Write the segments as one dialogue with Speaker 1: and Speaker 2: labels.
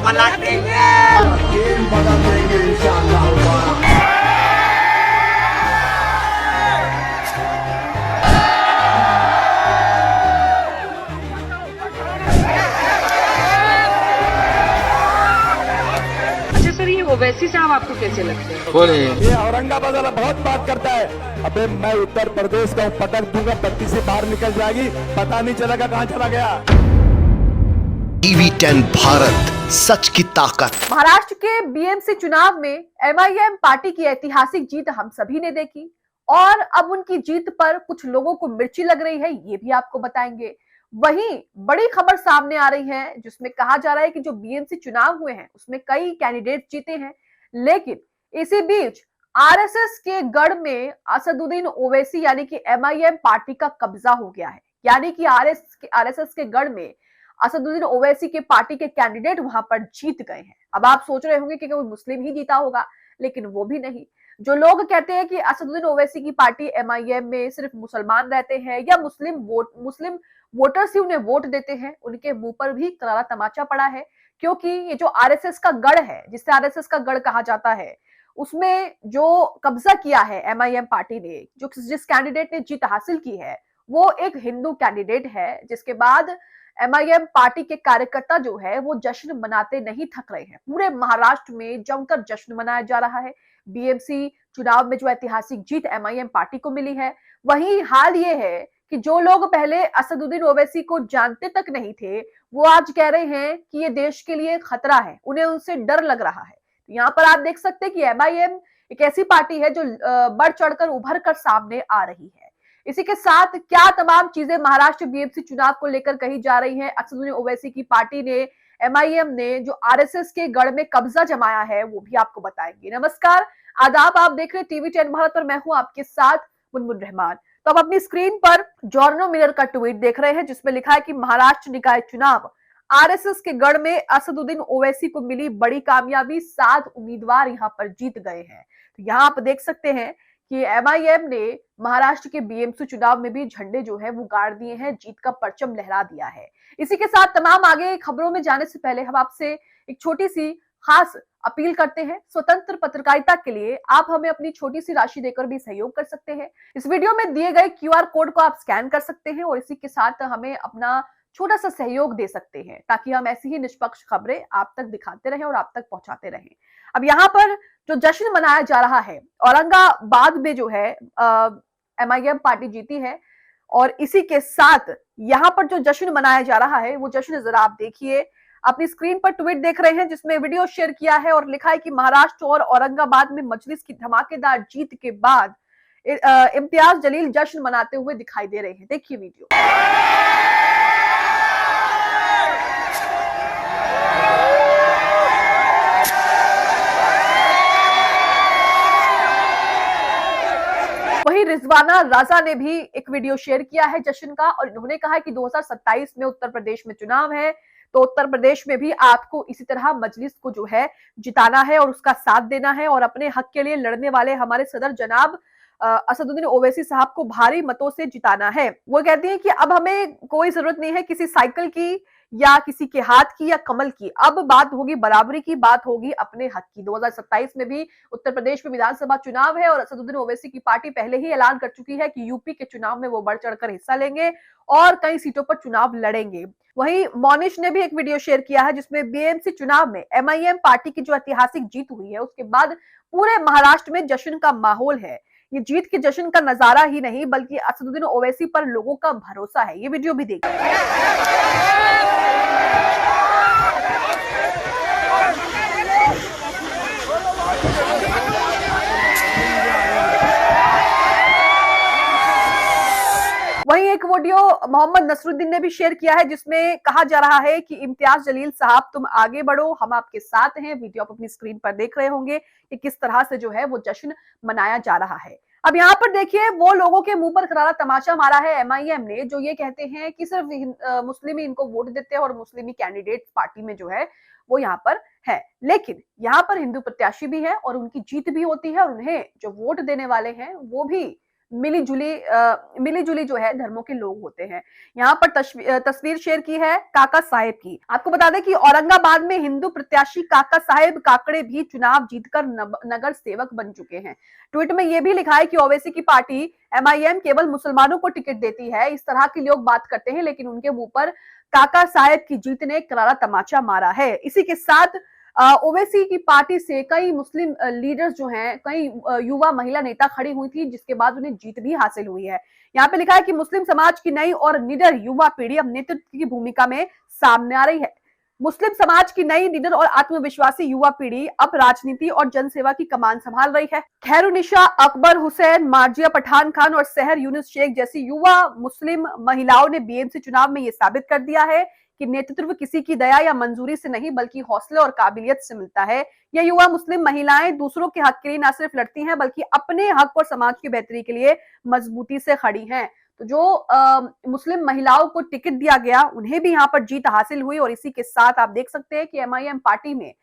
Speaker 1: पलट देंगे।
Speaker 2: अच्छा सर, ये ओवैसी साहब आपको कैसे लगते हैं?
Speaker 3: बोले
Speaker 4: ये औरंगाबाद वाला बहुत बात करता है। अबे मैं उत्तर प्रदेश का हूँ, पटक दूंगा, पट्टी से बाहर निकल जाएगी, पता नहीं चलेगा कहाँ चला गया।
Speaker 5: टीवी 10 भारत, सच की ताकत।
Speaker 6: महाराष्ट्र के बीएमसी चुनाव में एमआईएम पार्टी की ऐतिहासिक जीत हम सभी ने देखी और अब उनकी जीत पर कुछ लोगों को मिर्ची लग रही है, ये भी आपको बताएंगे। वहीं बड़ी खबर सामने आ रही है जिसमें कहा जा रहा है कि जो बीएमसी चुनाव हुए हैं उसमें कई कैंडिडेट जीते हैं, लेकिन इसी बीच आरएसएस के गढ़ में असदुद्दीन ओवैसी यानी कि एमआईएम पार्टी का कब्जा हो गया है। यानी कि आरएसएस के गढ़ में असदुद्दीन ओवैसी के पार्टी के कैंडिडेट वहां पर जीत गए हैं। अब आप सोच रहे होंगे कि कोई मुस्लिम ही जीता होगा, लेकिन वो भी नहीं। जो लोग कहते हैं कि असदुद्दीन ओवैसी की पार्टी एमआईएम में सिर्फ मुसलमान रहते हैं या मुस्लिम वोटर्स ही उन्हें वोट देते हैं, उनके मुंह पर भी करारा तमाचा पड़ा है। क्योंकि ये जो आरएसएस का गढ़ है, जिसे आरएसएस का गढ़ कहा जाता है, उसमें जो कब्जा किया है एमआईएम पार्टी ने, जिस कैंडिडेट ने जीत हासिल की है वो एक हिंदू कैंडिडेट है, जिसके बाद एमआईएम पार्टी के कार्यकर्ता जो है वो जश्न मनाते नहीं थक रहे हैं। पूरे महाराष्ट्र में जमकर जश्न मनाया जा रहा है। बीएमसी चुनाव में जो ऐतिहासिक जीत एमआईएम पार्टी को मिली है, वहीं हाल ये है कि जो लोग पहले असदुद्दीन ओवैसी को जानते तक नहीं थे, वो आज कह रहे हैं कि ये देश के लिए खतरा है, उन्हें उनसे डर लग रहा है। यहाँ पर आप देख सकते हैं कि एमआईएम एक ऐसी पार्टी है जो बढ़ चढ़कर उभर कर सामने आ रही है। इसी के साथ क्या तमाम चीजें महाराष्ट्र बीएमसी चुनाव को लेकर कही जा रही हैं, असदुद्दीन ओवैसी की पार्टी ने, एमआईएम ने जो आरएसएस के गढ़ में कब्जा जमाया है, वो भी आपको बताएंगे। नमस्कार, आदाब, आप देख रहे हैं टीवी 10 भारत और मैं हूं आपके साथ मुनमुन रहमान। तो आप अपनी स्क्रीन पर जॉर्नो मिलर का ट्वीट देख रहे हैं जिसमें लिखा है कि महाराष्ट्र निकाय चुनाव, आरएसएस के गढ़ में असदुद्दीन ओवैसी को मिली बड़ी कामयाबी, 7 उम्मीदवार यहां पर जीत गए हैं। तो यहां आप देख सकते हैं कि एमआईएम ने महाराष्ट्र के बीएमसी चुनाव में भी झंडे जो है वो गाड़ दिए हैं, जीत का परचम लहरा दिया है। इसी के साथ तमाम आगे खबरों में जाने से पहले हम आपसे एक छोटी सी खास अपील करते हैं। स्वतंत्र पत्रकारिता के लिए आप हमें अपनी छोटी सी राशि देकर भी सहयोग कर सकते हैं। इस वीडियो में दिए गए क्यूआर कोड को आप स्कैन कर सकते हैं और इसी के साथ हमें अपना छोटा सा सहयोग दे सकते हैं ताकि हम ऐसी ही निष्पक्ष खबरें आप तक दिखाते रहें और आप तक पहुंचाते रहें। अब यहाँ पर जो जश्न मनाया जा रहा है, औरंगाबाद में जो है एमआईएम पार्टी जीती है और इसी के साथ यहाँ पर जो जश्न मनाया जा रहा है वो जश्न जरा आप देखिए। अपनी स्क्रीन पर ट्वीट देख रहे हैं जिसमें वीडियो शेयर किया है और लिखा है कि महाराष्ट्र और औरंगाबाद में मजलिस की धमाकेदार जीत के बाद इम्तियाज जलील जश्न मनाते हुए दिखाई दे रहे हैं। देखिए वीडियो। वहीं रिजवाना राजा ने भी एक वीडियो शेयर किया है जश्न का और इन्होंने कहा है कि 2027 में उत्तर प्रदेश में चुनाव है, तो उत्तर प्रदेश में भी आपको इसी तरह मजलिस को जो है जिताना है और उसका साथ देना है और अपने हक के लिए लड़ने वाले हमारे सदर जनाब असदुद्दीन ओवैसी साहब को भारी मतों से जिताना है। वो कहती हैं कि अब हमें कोई जरूरत नहीं है किसी साइकिल की या किसी के हाथ की या कमल की, अब बात होगी बराबरी की, बात होगी अपने हक की। 2027 में भी उत्तर प्रदेश में विधानसभा चुनाव है और असदुद्दीन ओवैसी की पार्टी पहले ही ऐलान कर चुकी है कि यूपी के चुनाव में वो बढ़ चढ़कर हिस्सा लेंगे और कई सीटों पर चुनाव लड़ेंगे। वहीं मोनिश ने भी एक वीडियो शेयर किया है जिसमें बीएमसी चुनाव में एमआईएम पार्टी की जो ऐतिहासिक जीत हुई है उसके बाद पूरे महाराष्ट्र में जश्न का माहौल है। ये जीत के जश्न का नजारा ही नहीं बल्कि असदुद्दीन ओवैसी पर लोगों का भरोसा है। ये वीडियो भी देखिए। वहीं एक वीडियो मोहम्मद नसरुद्दीन ने भी शेयर किया है जिसमें कहा जा रहा है कि इम्तियाज जलील साहब तुम आगे बढ़ो, हम आपके साथ हैं। वीडियो आप अपनी स्क्रीन पर देख रहे होंगे कि किस तरह से जो है वो जश्न मनाया जा रहा है। अब यहाँ पर देखिए वो लोगों के मुंह पर करारा तमाचा मारा है एमआईएम ने, जो ये कहते हैं कि सिर्फ मुस्लिम ही इनको वोट देते हैं और मुस्लिम ही कैंडिडेट पार्टी में जो है वो यहाँ पर है। लेकिन यहाँ पर हिंदू प्रत्याशी भी है और उनकी जीत भी होती है और उन्हें जो वोट देने वाले हैं वो भी मिली जुली जो है धर्मों के लोग होते हैं। यहाँ पर तस्वीर शेयर की है काका साहेब की। आपको बता दें कि औरंगाबाद में हिंदू प्रत्याशी काका साहेब काकड़े भी चुनाव जीतकर नगर सेवक बन चुके हैं। ट्वीट में यह भी लिखा है कि ओवैसी की पार्टी एमआईएम केवल मुसलमानों को टिकट देती है, इस तरह के लोग बात करते हैं, लेकिन उनके मुंह पर काका साहेब की जीत ने करारा तमाचा मारा है। इसी के साथ ओवैसी की पार्टी से कई मुस्लिम लीडर्स जो हैं, कई युवा महिला नेता खड़ी हुई थी, जिसके बाद उन्हें जीत भी हासिल हुई है। यहाँ पे लिखा है कि मुस्लिम समाज की नई और निडर युवा पीढ़ी अब नेतृत्व की भूमिका में सामने आ रही है। मुस्लिम समाज की नई निडर और आत्मविश्वासी युवा पीढ़ी अब राजनीति और जनसेवा की कमान संभाल रही है। खैरुनिशा, अकबर हुसैन, मार्जिया पठान खान और सहर यूनुस शेख जैसी युवा मुस्लिम महिलाओं ने बीएमसी चुनाव में ये साबित कर दिया है कि नेतृत्व किसी की दया या मंजूरी से नहीं, बल्कि हौसले और काबिलियत से मिलता है। यह युवा मुस्लिम महिलाएं दूसरों के हक के लिए न सिर्फ लड़ती हैं, बल्कि अपने हक और समाज की बेहतरी के लिए मजबूती से खड़ी हैं। तो जो मुस्लिम महिलाओं को टिकट दिया गया, उन्हें भी यहाँ पर जीत हासिल हुई। और इसी के साथ आप देख सकते हैं कि एमआईएम पार्टी में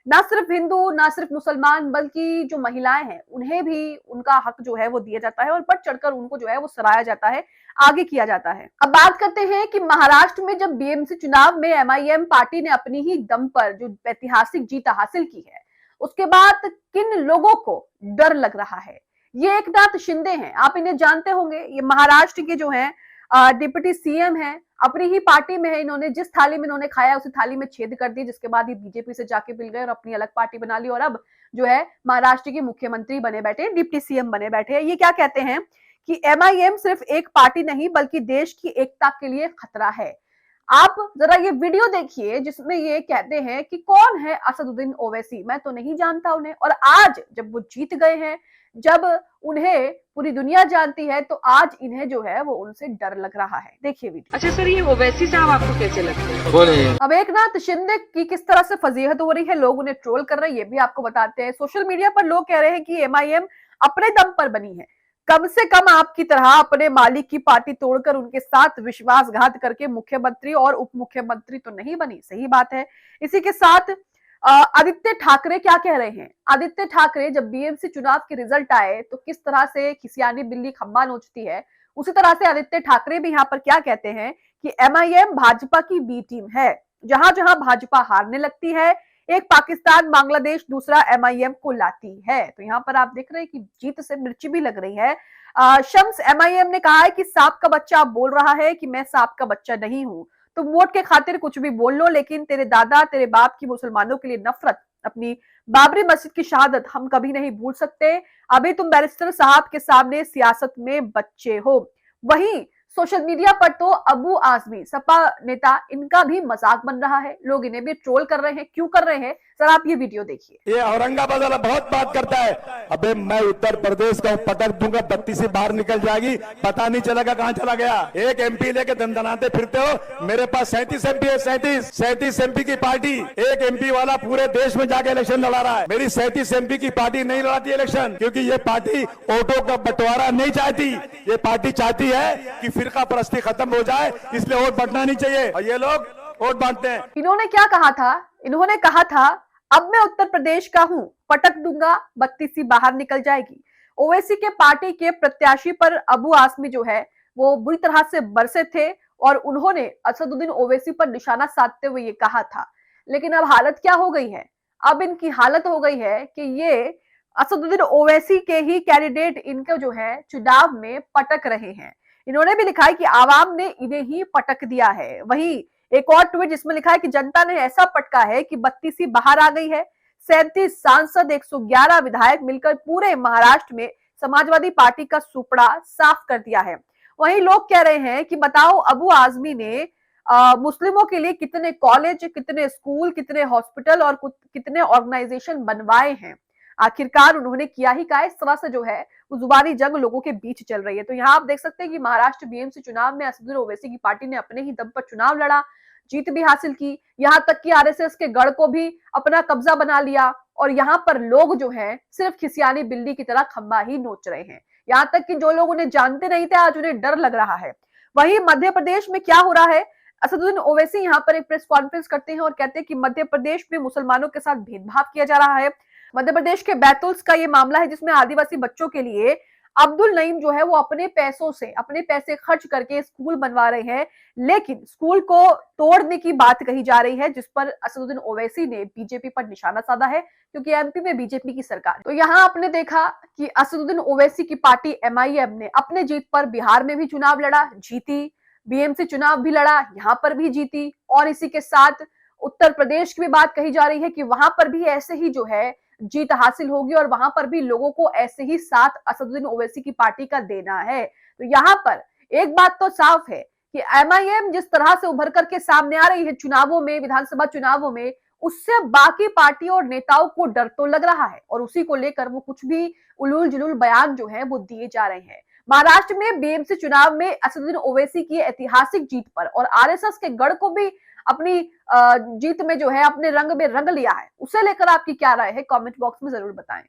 Speaker 6: ना सिर्फ हिंदू, ना सिर्फ मुसलमान, बल्कि जो महिलाएं हैं उन्हें भी उनका हक जो है वो दिया जाता है और बढ़ चढ़कर उनको जो है वो सराहा जाता है, आगे किया जाता है। अब बात करते हैं कि महाराष्ट्र में जब बीएमसी चुनाव में एमआईएम पार्टी ने अपनी ही दम पर जो ऐतिहासिक जीत हासिल की है, उसके बाद किन लोगों को डर लग रहा है। ये एकनाथ शिंदे हैं, आप इन्हें जानते होंगे। ये महाराष्ट्र के जो हैं डिप्टी सीएम हैं, अपनी ही पार्टी में है। इन्होंने जिस थाली में इन्होंने खाया उसी थाली में छेद कर दी, जिसके बाद ये बीजेपी से जाके मिल गए और अपनी अलग पार्टी बना ली और अब जो है महाराष्ट्र के मुख्यमंत्री बने बैठे, डिप्टी सीएम बने बैठे हैं। ये क्या कहते हैं कि एमआईएम सिर्फ एक पार्टी नहीं, बल्कि देश की एकता के लिए खतरा है। आप जरा ये वीडियो देखिए जिसमें ये कहते हैं कि कौन है असदुद्दीन ओवैसी, मैं तो नहीं जानता उन्हें। और आज जब वो जीत गए हैं, जब उन्हें पूरी दुनिया जानती है, तो आज इन्हें जो है वो उनसे डर लग रहा है। देखिए वीडियो।
Speaker 2: अच्छा सर, ये ओवैसी साहब आपको कैसे लगते हैं?
Speaker 1: बोलिए।
Speaker 6: अब एकनाथ शिंदे की किस तरह से फजीहत हो रही है, लोग उन्हें ट्रोल कर रहे हैं, ये भी आपको बताते हैं। सोशल मीडिया पर लोग कह रहे हैं कि एमआईएम अपने दम पर बनी है, कम से कम आपकी तरह अपने मालिक की पार्टी तोड़कर उनके साथ विश्वासघात करके मुख्यमंत्री और उप मुख्यमंत्री तो नहीं बनी। सही बात है। इसी के साथ आदित्य ठाकरे क्या कह रहे हैं। आदित्य ठाकरे जब बीएमसी चुनाव के रिजल्ट आए तो किस तरह से खिसियानी बिल्ली खम्बा नोचती है, उसी तरह से आदित्य ठाकरे भी यहाँ पर क्या कहते हैं कि एमआईएम भाजपा की बी टीम है। जहां जहां भाजपा हारने लगती है, एक पाकिस्तान, बांग्लादेश दूसरा एमआईएम को लाती है। तो यहाँ पर आप देख रहे हैं कि जीत से मिर्ची भी लग रही है। शम्स एमआईएम ने कहा है कि सांप का बच्चा बोल रहा है कि मैं सांप का बच्चा नहीं हूं, तुम वोट के खातिर कुछ भी बोल लो, लेकिन तेरे दादा तेरे बाप की मुसलमानों के लिए नफरत, अपनी बाबरी मस्जिद की शहादत हम कभी नहीं भूल सकते। अभी तुम बैरिस्टर साहब के सामने सियासत में बच्चे हो। वहीं सोशल मीडिया पर तो अबू आजमी सपा नेता, इनका भी मजाक बन रहा है, लोग इन्हें भी ट्रोल कर रहे हैं। क्यों कर रहे हैं, सर आप ये वीडियो देखिए।
Speaker 4: ये औरंगाबाद वाला बहुत बात करता है, अबे मैं उत्तर प्रदेश का पटक दूंगा, बत्ती से बाहर निकल जाएगी, पता नहीं चलेगा कहां चला गया। एक एमपी लेके दंदनाते फिरते हो। मेरे पास 37 एमपी है, 37 एमपी की पार्टी। एक एमपी वाला पूरे देश में जाके इलेक्शन लड़ा रहा है। मेरी 37 एमपी की पार्टी नहीं लड़ाती इलेक्शन, क्योंकि ये पार्टी वोटों का बंटवारा नहीं चाहती। ये पार्टी चाहती है कि फिरका परस्ती खत्म हो जाए, इसलिए वोट बांटना नहीं चाहिए, और ये लोग वोट बांटते हैं।
Speaker 6: इन्होंने क्या कहा था, इन्होंने कहा था अब मैं उत्तर प्रदेश का हूं, पटक दूंगा, बत्ती सी बाहर निकल जाएगी। ओवैसी के पार्टी के प्रत्याशी पर अबू आसमी जो है वो बुरी तरह से बरसे थे और उन्होंने असदुद्दीन ओवैसी पर निशाना साधते हुए ये कहा था। लेकिन अब हालत क्या हो गई है, अब इनकी हालत हो गई है कि ये असदुद्दीन ओवैसी के ही कैंडिडेट इनको जो है चुनाव में पटक रहे हैं। इन्होंने भी लिखा है कि आवाम ने इन्हें ही पटक दिया है। वहीं एक और ट्वीट जिसमें लिखा है कि जनता ने ऐसा पटका है कि बत्ती सी बाहर आ गई है। 37 सांसद, 111 विधायक मिलकर पूरे महाराष्ट्र में समाजवादी पार्टी का सुपड़ा साफ कर दिया है। वहीं लोग कह रहे हैं कि बताओ अबू आजमी ने मुस्लिमों के लिए कितने कॉलेज, कितने स्कूल, कितने हॉस्पिटल और कितने ऑर्गेनाइजेशन बनवाए हैं। आखिरकार उन्होंने किया ही क्या। इस तरह से जो है वो जुबानी जंग लोगों के बीच चल रही है। तो यहाँ आप देख सकते हैं कि महाराष्ट्र बीएमसी चुनाव में असदुद्दीन ओवैसी की पार्टी ने अपने ही दम पर चुनाव लड़ा, जीत भी हासिल की, यहाँ तक कि आरएसएस के गढ़ को भी अपना कब्जा बना लिया। और यहाँ पर लोग जो हैं सिर्फ खिसियानी बिल्ली की तरह खंबा ही नोच रहे हैं। यहाँ तक कि जो लोग उन्हें जानते नहीं थे, आज उन्हें डर लग रहा है। वहीं मध्य प्रदेश में क्या हो रहा है, असदुद्दीन ओवैसी यहाँ पर एक प्रेस कॉन्फ्रेंस करते हैं और कहते हैं कि मध्य प्रदेश में मुसलमानों के साथ भेदभाव किया जा रहा है। मध्य प्रदेश के बैतूल का ये मामला है जिसमें आदिवासी बच्चों के लिए अब्दुल नईम जो है वो अपने पैसों से, अपने पैसे खर्च करके स्कूल बनवा रहे हैं, लेकिन स्कूल को तोड़ने की बात कही जा रही है, जिस पर असदुद्दीन ओवैसी ने बीजेपी पर निशाना साधा है, क्योंकि एमपी में बीजेपी की सरकार। तो यहाँ आपने देखा कि असदुद्दीन ओवैसी की पार्टी एमआईएम ने अपने जीत पर बिहार में भी चुनाव लड़ा, जीती, बीएमसी चुनाव भी लड़ा, यहां पर भी जीती, और इसी के साथ उत्तर प्रदेश की भी बात कही जा रही है कि वहां पर भी ऐसे ही जो है जीत हासिल होगी, और वहां पर भी लोगों को ऐसे ही साथ असदुद्दीन ओवैसी की पार्टी का देना है। तो यहाँ पर एक बात तो साफ है कि एमआईएम जिस तरह से उभर करके सामने आ रही है चुनावों में, विधानसभा चुनावों में, उससे बाकी पार्टियों और नेताओं को डर तो लग रहा है, और उसी को लेकर वो कुछ भी उलूल जुलूल बयान जो है वो दिए जा रहे हैं। महाराष्ट्र में बीएमसी चुनाव में असदुद्दीन ओवैसी की ऐतिहासिक जीत पर और आरएसएस के गढ़ को भी अपनी जीत में जो है अपने रंग में रंग लिया है, उसे लेकर आपकी क्या राय है, कमेंट बॉक्स में जरूर बताएं।